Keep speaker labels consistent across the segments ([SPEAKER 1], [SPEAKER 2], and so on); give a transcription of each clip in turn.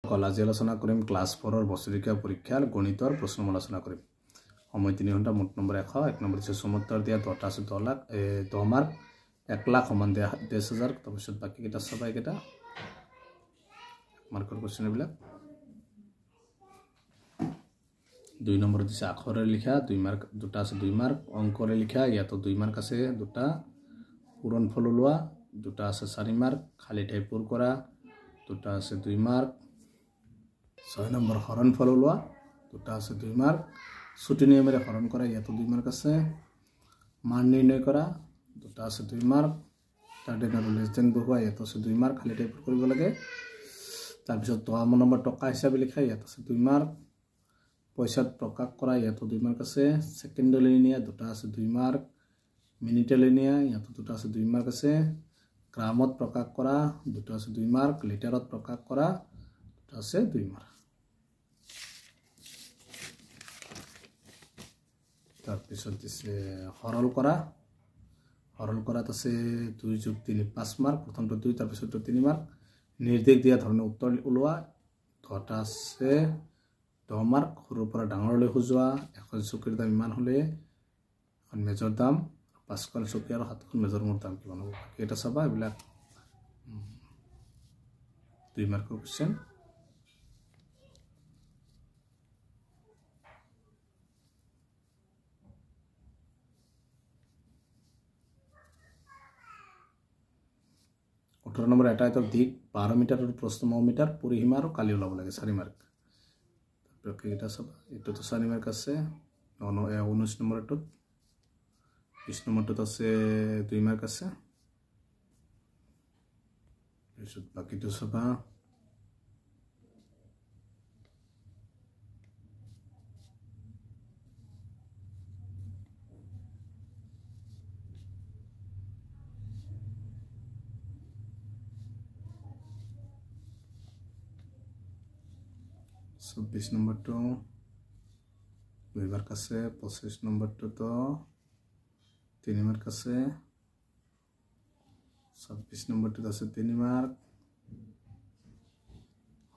[SPEAKER 1] আজি আলোচনা কৰিম ক্লাছ 4 বছৰীয়া পৰীক্ষাৰ গণিতৰ প্ৰশ্নমূল আলোচনা কৰিম সময় 3 ঘণ্টা মোট নম্বৰ 100 এক নম্বৰ দিছে সমুত্তৰ দিয়া 10টা আছে 10 লাখ 10 মাৰ্ক 1 লাখ সমান দিয়া 10000 তাৰপিছত বাকি কেইটা সবাই কেইটা মাৰ্কৰ কোৱেশ্চন বিলাক 2 নম্বৰ দিছে আখৰে লিখা 2 মাৰ্ক দুটা আছে 2 মাৰ্ক অংকৰে লিখা ইয়াতো 2 মাৰ্ক আছে দুটা পূৰণ ফল লোৱা দুটা আছে 4 মাৰ্ক খালি ঠাই পূৰ কৰা দুটা আছে 2 মাৰ্ক 6 নম্বৰ হৰণ ফল লোৱা দুটা আছে 2 মাৰ্ক ছুটি নিয়মেৰে হৰণ কৰা ইয়াতো 2 মাৰ্ক আছে মান নিৰ্ণয় কৰা দুটা আছে 2 মাৰ্ক টাৰ্গেট আৰু লেছ দেন বহুৱা ইয়াতো আছে 2 মাৰ্ক খালি ঠাই পূৰ কৰিব লাগে তাৰ পিছত নম্বৰ টকা হিচাপে লিখা ইয়াতো আছে 2 মাৰ্ক পইচা প্ৰকাশ কৰা ইয়াতো 2 মাৰ্ক আছে সেকেন্ড লিনিয়া দুটা আছে 2 মাৰ্ক মিনিট লিনিয়া ইয়াতো দুটা আছে 2 মাৰ্ক আছে গ্ৰামত প্ৰকাশ কৰা দুটা আছে 2 মাৰ্ক লিটাৰত প্ৰকাশ কৰা দুটা আছে 2 মাৰ্ক তাৰ পিছত দিছে হৰল কৰাত আছে 2 + 3 5 মাৰ্ক প্ৰথমটো 2 তাৰ পিছতো 3 মাৰ্ক নিৰ্দেশ দিয়া ধৰণে উত্তৰ ওলোৱা 10টা আছে 10 মাৰ্ক সৰুৰ পৰা ডাঙৰলৈ খুজোৱা এখন চকীৰ দাম ইমান হলে এখন মেজৰ দাম 5খন চকী আৰু 7খন মেজৰ মোৰ দাম কিমান হ'ব এটা চাবা এইবিলাক 2 মাৰ্কৰ কোৱেশ্চন নম্বৰ এটা এটা দিক 12 মিটাৰ আৰু প্ৰস্থ 9 মিটাৰ পৰিসীমা আৰু কালি ওলাব লাগে 4 মাৰ্ক এটা চাবা এটোতো 4 মাৰ্ক আছে 19 নম্বৰটোত 20 নম্বৰটোত আছে 2 মাৰ্ক আছে তাৰপিছত বাকিটো চাবা So 20 নম্বৰটো 2 মাৰ্ক আছে 25 নম্বৰটো 3 মাৰ্ক আছে 26 নম্বৰটো আছে 3 মাৰ্ক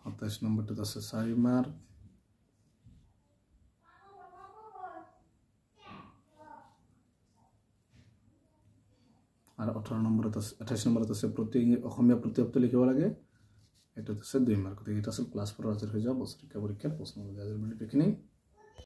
[SPEAKER 1] 27 নম্বৰটো আছে 4 মাৰ্ক আৰু 18 নম্বৰত আছে 28 নম্বৰত আছে প্ৰতি অসমীয়া প্ৰতিশব্দ লিখিব লাগে এটা আছে 2 মাৰ্ক এটা আছে ক্লাছ 4 হাজিৰ হৈ যাব বছৰীয়া পৰীক্ষাৰ প্ৰশ্ন আজিৰ ভিডিঅ'খিনি